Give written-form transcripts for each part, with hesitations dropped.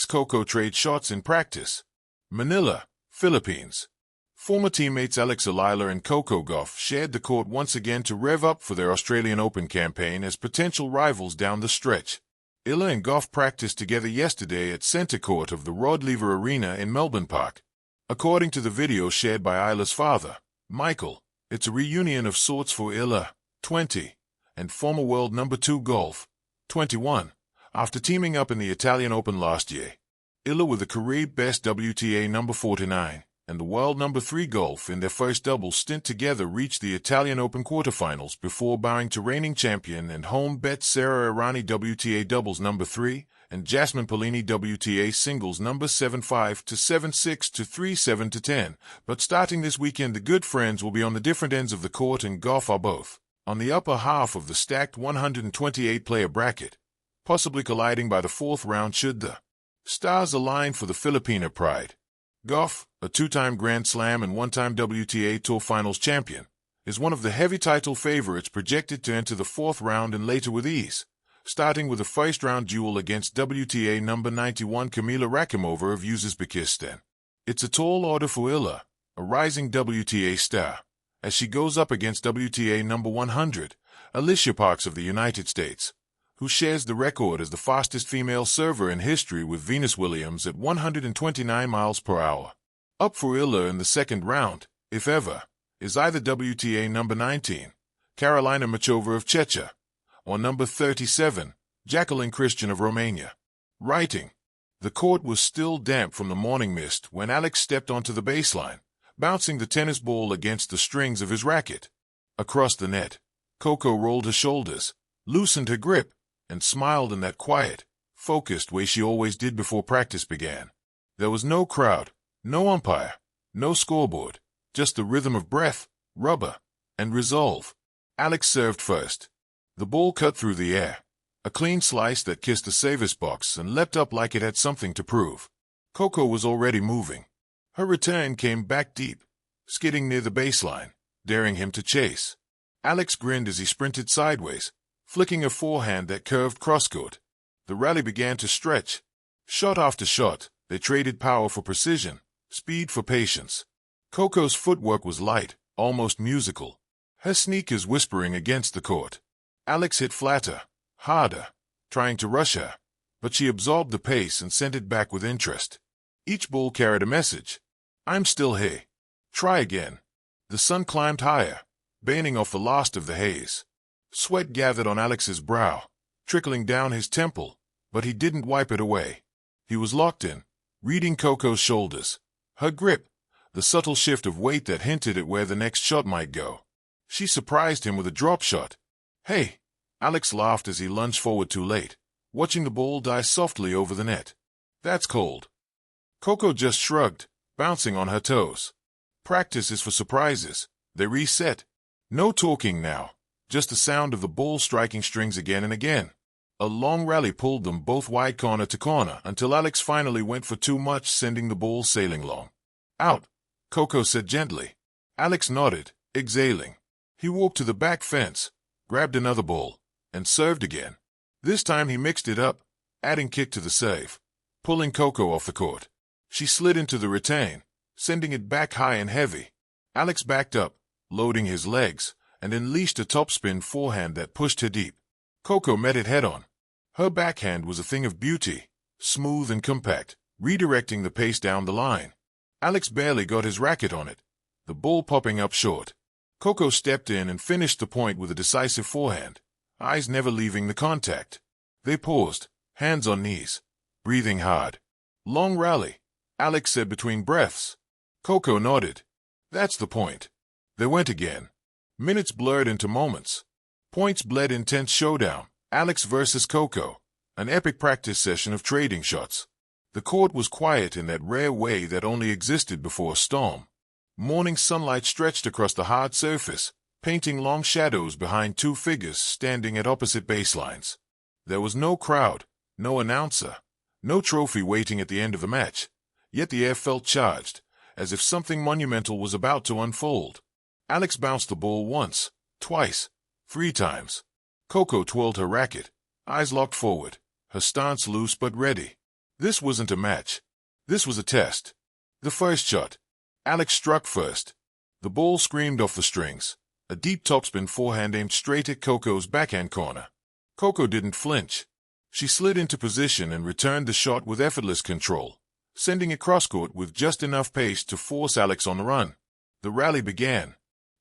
Coco trade shots in practice. Manila, Philippines. Former teammates Alex and Coco Gauff shared the court once again to rev up for their Australian Open campaign as potential rivals down the stretch. and Gauff practiced together yesterday at centre court of the Rod Laver Arena in Melbourne Park. According to the video shared by Isla's father, Michael, it's a reunion of sorts for 20, and former world number 2 Gauff, 21, after teaming up in the Italian Open last year. With a career-best WTA number 49, and the world number 3 Gauff in their first double stint together reached the Italian Open quarterfinals before bowing to reigning champion and home bet Sara Errani WTA doubles number 3, and Jasmine Paolini WTA singles number 7-5 to 7-6 to 3-7 to 10. But starting this weekend, the good friends will be on the different ends of the court, and Gauff are both on the upper half of the stacked 128-player bracket, possibly colliding by the 4th round should the stars align for the Filipina pride. Gauff, a 2-time Grand Slam and 1-time WTA Tour Finals champion, is one of the heavy title favorites projected to enter the 4th round and later with ease, starting with a first-round duel against WTA number 91 Kamila Rakimova of Uzbekistan. It's a tall order for a rising WTA star, as she goes up against WTA number 100, Alicia Parks of the United States, who shares the record as the fastest female server in history with Venus Williams at 129 miles per hour. Up for in the second round, if ever, is either WTA number 19, Carolina Machova of Czechia, or number 37, Jacqueline Christian of Romania. Writing. The court was still damp from the morning mist when Alex stepped onto the baseline, bouncing the tennis ball against the strings of his racket. Across the net, Coco rolled her shoulders, loosened her grip, and smiled in that quiet, focused way she always did before practice began. There was no crowd, no umpire, no scoreboard, just the rhythm of breath, rubber, and resolve. Alex served first. The ball cut through the air, a clean slice that kissed the service box and leapt up like it had something to prove. Coco was already moving. Her return came back deep, skidding near the baseline, daring him to chase. Alex grinned as he sprinted sideways, flicking a forehand that curved crosscourt. The rally began to stretch. Shot after shot, they traded power for precision, speed for patience. Coco's footwork was light, almost musical, her sneakers whispering against the court. Alex hit flatter, harder, trying to rush her, but she absorbed the pace and sent it back with interest. Each ball carried a message. I'm still here. Try again. The sun climbed higher, baning off the last of the haze. Sweat gathered on Alex's brow, trickling down his temple, but he didn't wipe it away. He was locked in, reading Coco's shoulders, her grip, the subtle shift of weight that hinted at where the next shot might go. She surprised him with a drop shot. Hey! Alex laughed as he lunged forward too late, watching the ball die softly over the net. That's cold. Coco just shrugged, bouncing on her toes. Practice is for surprises. They reset. No talking now. Just the sound of the ball striking strings again and again. A long rally pulled them both wide corner to corner until Alex finally went for too much, sending the ball sailing long. Out, Coco said gently. Alex nodded, exhaling. He walked to the back fence, grabbed another ball, and served again. This time he mixed it up, adding kick to the serve, pulling Coco off the court. She slid into the retain, sending it back high and heavy. Alex backed up, loading his legs, and unleashed a topspin forehand that pushed her deep. Coco met it head-on. Her backhand was a thing of beauty, smooth and compact, redirecting the pace down the line. Alex barely got his racket on it, the ball popping up short. Coco stepped in and finished the point with a decisive forehand, eyes never leaving the contact. They paused, hands on knees, breathing hard. Long rally, Alex said between breaths. Coco nodded. That's the point. They went again. Minutes blurred into moments. Points bled intense showdown. Alex versus Coco. An epic practice session of trading shots. The court was quiet in that rare way that only existed before a storm. Morning sunlight stretched across the hard surface, painting long shadows behind two figures standing at opposite baselines. There was no crowd, no announcer, no trophy waiting at the end of the match, yet the air felt charged, as if something monumental was about to unfold. Alex bounced the ball once, twice, 3 times. Coco twirled her racket, eyes locked forward, her stance loose but ready. This wasn't a match. This was a test. The first shot. Alex struck first. The ball screamed off the strings. A deep topspin forehand aimed straight at Coco's backhand corner. Coco didn't flinch. She slid into position and returned the shot with effortless control, sending it cross-court with just enough pace to force Alex on the run. The rally began.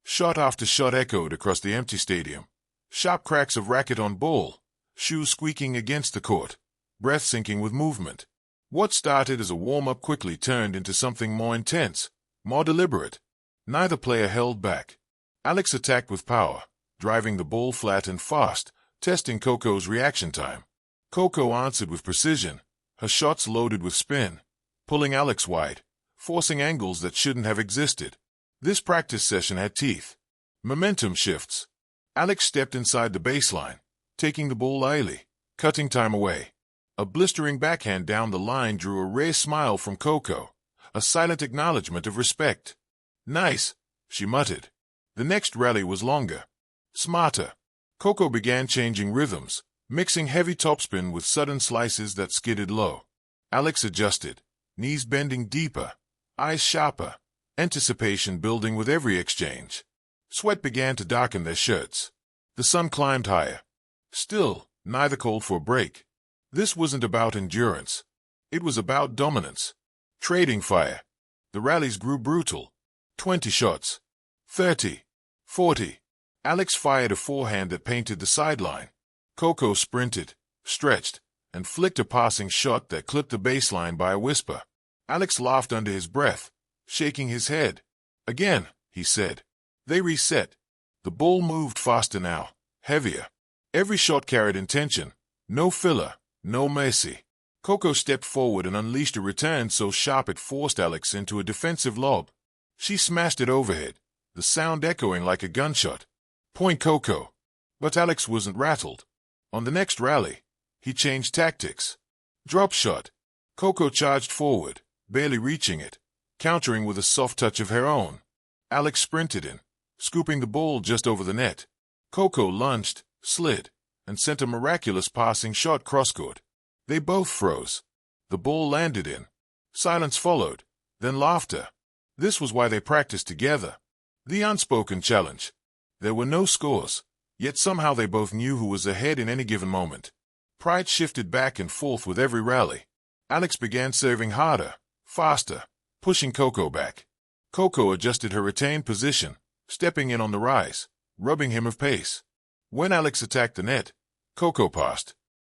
Shot after shot echoed across the empty stadium. Sharp cracks of racket on ball, shoes squeaking against the court, breath sinking with movement. What started as a warm-up quickly turned into something more intense, more deliberate. Neither player held back. Alex attacked with power, driving the ball flat and fast, testing Coco's reaction time. Coco answered with precision, her shots loaded with spin, pulling Alex wide, forcing angles that shouldn't have existed. This practice session had teeth. Momentum shifts. Alex stepped inside the baseline, taking the ball early, cutting time away. A blistering backhand down the line drew a rare smile from Coco, a silent acknowledgement of respect. "Nice," she muttered. The next rally was longer, smarter. Coco began changing rhythms, mixing heavy topspin with sudden slices that skidded low. Alex adjusted, knees bending deeper, eyes sharper, anticipation building with every exchange. Sweat began to darken their shirts. The sun climbed higher. Still, neither called for a break. This wasn't about endurance. It was about dominance. Trading fire. The rallies grew brutal. 20 shots. 30. 40. Alex fired a forehand that painted the sideline. Coco sprinted, stretched, and flicked a passing shot that clipped the baseline by a whisper. Alex laughed under his breath, shaking his head. "Again," he said. They reset. The ball moved faster now, heavier. Every shot carried intention. No filler, no mercy. Coco stepped forward and unleashed a return so sharp it forced Alex into a defensive lob. She smashed it overhead, the sound echoing like a gunshot. Point Coco. But Alex wasn't rattled. On the next rally, he changed tactics. Drop shot. Coco charged forward, barely reaching it, countering with a soft touch of her own. Alex sprinted in, scooping the ball just over the net. Coco lunged, slid, and sent a miraculous passing shot cross-court. They both froze. The ball landed in. Silence followed, then laughter. This was why they practiced together. The unspoken challenge. There were no scores, yet somehow they both knew who was ahead in any given moment. Pride shifted back and forth with every rally. Alex began serving harder, faster, pushing Coco back. Coco adjusted her retained position, stepping in on the rise, rubbing him of pace. When Alex attacked the net, Coco passed.